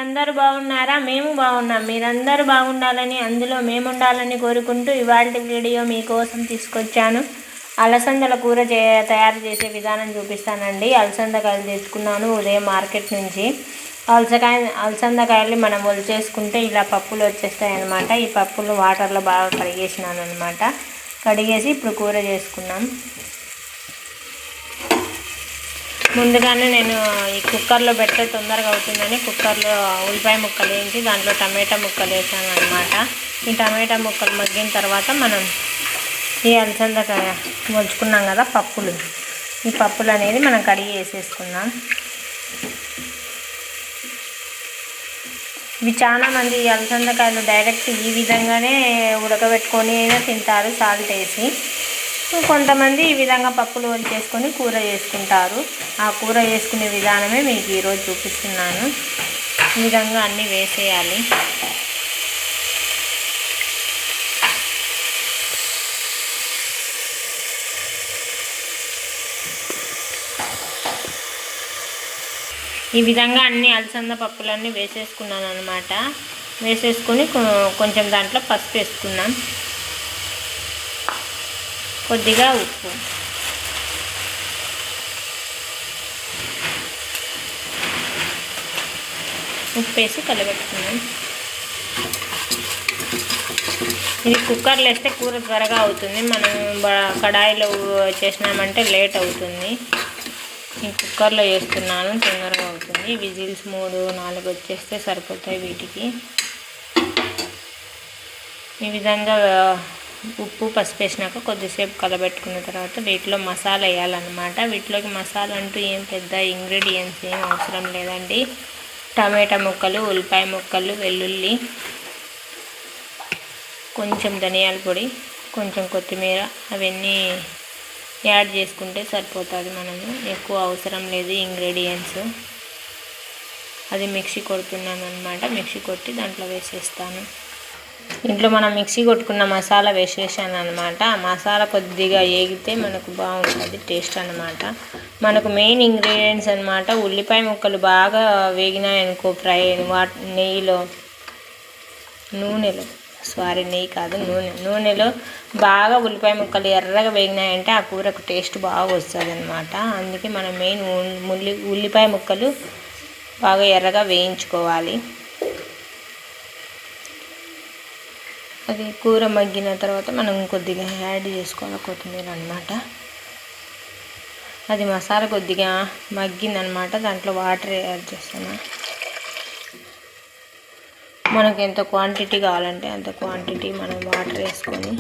మీరందరూ బాగున్నారా? మేము బాగున్నాం. మీరందరూ బాగుండాలని, అందులో మేము ఉండాలని కోరుకుంటూ ఇవాల్టి వీడియో మీకోసం తీసుకొచ్చాను. అలసందల కూర తయారు చేసే విధానం చూపిస్తానండి. అలసందకాయలు తెచ్చుకున్నాను ఉదయం మార్కెట్ నుంచి. అలసందకాయలు మనం ఒలిచేసుకుంటే ఇలా పప్పులు వచ్చేస్తాయి అన్నమాట. ఈ పప్పులు వాటర్లో బాగా కడిగేసినాను అనమాట. కడిగేసి ఇప్పుడు కూర చేసుకున్నాం. ముందుగానే నేను ఈ కుక్కర్లో పెడితే తొందరగా అవుతుందని కుక్కర్లో ఉల్లిపాయ ముక్కలు వేయించి దాంట్లో టమాటా ముక్కలు వేసాను అనమాట. ఈ టమాటా ముక్కలు మగ్గిన తర్వాత మనం ఈ అలసందకాయ మొలుచుకున్నాం కదా పప్పులు, ఈ పప్పులు అనేది మనం కడిగి వేసేసుకుందాం. ఇవి చాలామంది ఈ అలసందకాయలు డైరెక్ట్ ఈ విధంగానే ఉడకబెట్టుకొని అయినా తింటారు సాల్ట్ వేసి. కొంతమంది ఈ విధంగా పప్పులు చేసుకొని కూర చేసుకుంటారు. ఆ కూర చేసుకునే విధానమే మీకు ఈరోజు చూపిస్తున్నాను. ఈ విధంగా అన్నీ వేసేయాలి. ఈ విధంగా అన్ని అలసంద పప్పులన్నీ వేసేసుకున్నాను అనమాట. వేసేసుకొని కొంచెం దాంట్లో పసుపు వేసుకున్నాం, కొద్దిగా ఉప్పు, వేసి కలబెట్టుకున్నాం. ఇది కుక్కర్లో వేస్తే కూర త్వరగా అవుతుంది. మనం కడాయిలో చేసినామంటే లేట్ అవుతుంది. ఈ కుక్కర్లో వేస్తున్నాను, తొందరగా అవుతుంది. విజిల్స్ 3-4 వచ్చేస్తే సరిపోతాయి వీటికి. ఈ విధంగా ఉప్పు పసుపు వేసినాక కొద్దిసేపు కలబెట్టుకున్న తర్వాత వీటిలో మసాలా వేయాలన్నమాట. వీటిలోకి మసాలా అంటూ ఏం పెద్ద ఇంగ్రీడియంట్స్ ఏం అవసరం లేదండి. టమాటా ముక్కలు, ఉల్లిపాయ ముక్కలు, వెల్లుల్లి, కొంచెం ధనియాల పొడి, కొంచెం కొత్తిమీర అవన్నీ యాడ్ చేసుకుంటే సరిపోతుంది. మనము ఎక్కువ అవసరం లేదు ఇంగ్రీడియంట్స్. అది మిక్సీ కొడుతున్నాను అనమాట. మిక్సీ కొట్టి దాంట్లో వేసేస్తాను. ఇంట్లో మనం మిక్సీ కొట్టుకున్న మసాలా వేసేసాను అనమాట. ఆ మసాలా కొద్దిగా వేగితే మనకు బాగుంటుంది టేస్ట్ అనమాట. మనకు మెయిన్ ఇంగ్రీడియంట్స్ అనమాట. ఉల్లిపాయ ముక్కలు బాగా వేగినాయనుకో ఫ్రై నూనెలో బాగా ఉల్లిపాయ ముక్కలు ఎర్రగా వేగినాయంటే ఆ కూరకు టేస్ట్ బాగా వస్తుంది అనమాట. అందుకే మనం మెయిన్ ఉల్లిపాయ ముక్కలు బాగా ఎర్రగా వేయించుకోవాలి. అది కూర మగ్గిన తర్వాత మనం కొద్దిగా యాడ్ చేసుకోవాలి కొత్తిమీర అనమాట. అది మసాలా కొద్దిగా మగ్గిందనమాట. దాంట్లో వాటర్ యాడ్ చేస్తాను. మనకు ఎంత క్వాంటిటీ కావాలంటే అంత క్వాంటిటీ మనం వాటర్ వేసుకొని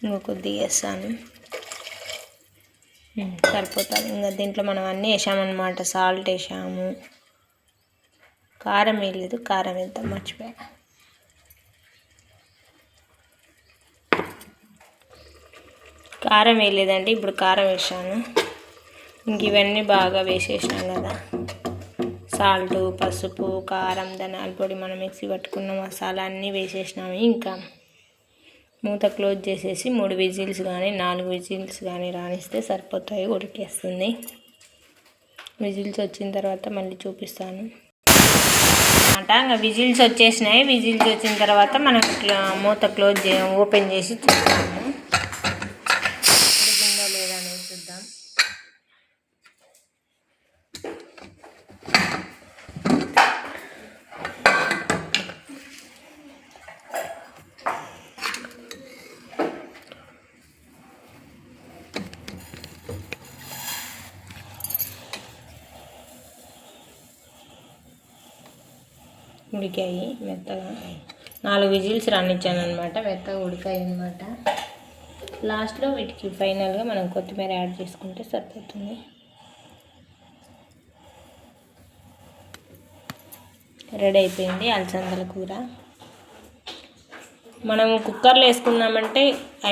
ఇంకా కొద్దిగా వేస్తాను, సరిపోతుంది. ఇంకా దీంట్లో మనం అన్నీ వేసామన్నమాట. సాల్ట్ వేసాము, కారం వేయలేదు, కారం వేద్దాం మర్చిపోయా. కారం వేయలేదండి, ఇప్పుడు కారం వేసాను. ఇంక ఇవన్నీ బాగా వేసేసినాం కదా. సాల్ట్, పసుపు, కారం, ధనియాల పొడి, మనం మిక్సీ పట్టుకున్న మసాలా అన్నీ వేసేసినాము. ఇంకా మూత క్లోజ్ చేసేసి 3 విజిల్స్ కానీ 4 విజిల్స్ కానీ రానిస్తే సరిపోతాయి, ఉడికేస్తుంది. విజిల్స్ వచ్చిన తర్వాత మళ్ళీ చూపిస్తాను అన్నమాట. ఇంకా విజిల్స్ వచ్చేసినాయి. విజిల్స్ వచ్చిన తర్వాత మనం మూత ఓపెన్ చేసి చూద్దాము ఉడికిందా లేదా అనేది చూద్దాం. ఉడికాయి మెత్తగా. 4 విజిల్స్ రానిచ్చాను అనమాట. మెత్తగా ఉడికాయి అనమాట. లాస్ట్లో వీటికి ఫైనల్గా మనం కొత్తిమీర యాడ్ చేసుకుంటే సరిపోతుంది. రెడీ అయిపోయింది అలసందల కూర. మనము కుక్కర్లో వేసుకున్నామంటే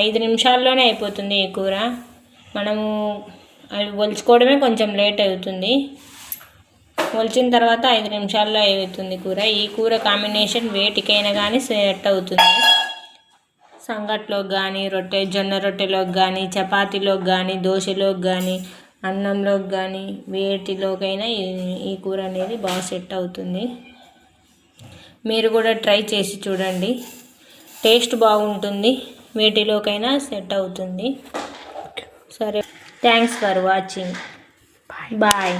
5 నిమిషాల్లోనే అయిపోతుంది ఈ కూర. మనము అవి ఒలుచుకోవడమే కొంచెం లేట్ అవుతుంది. ఒలిచిన తర్వాత 5 నిమిషాల్లో అవుతుంది కూర. ఈ కూర కాంబినేషన్ వేటికైనా కానీ సెట్ అవుతుంది. సంగట్లోకి కానీ, జొన్న రొట్టెలోకి కానీ, చపాతీలోకి కానీ, దోశలోకి కానీ, అన్నంలోకి కానీ వేటిలోకైనా ఈ కూర అనేది బాగా సెట్ అవుతుంది. మీరు కూడా ట్రై చేసి చూడండి, టేస్ట్ బాగుంటుంది, వేటిలోకైనా సెట్ అవుతుంది. సరే, థ్యాంక్స్ ఫర్ వాచింగ్. బాయ్.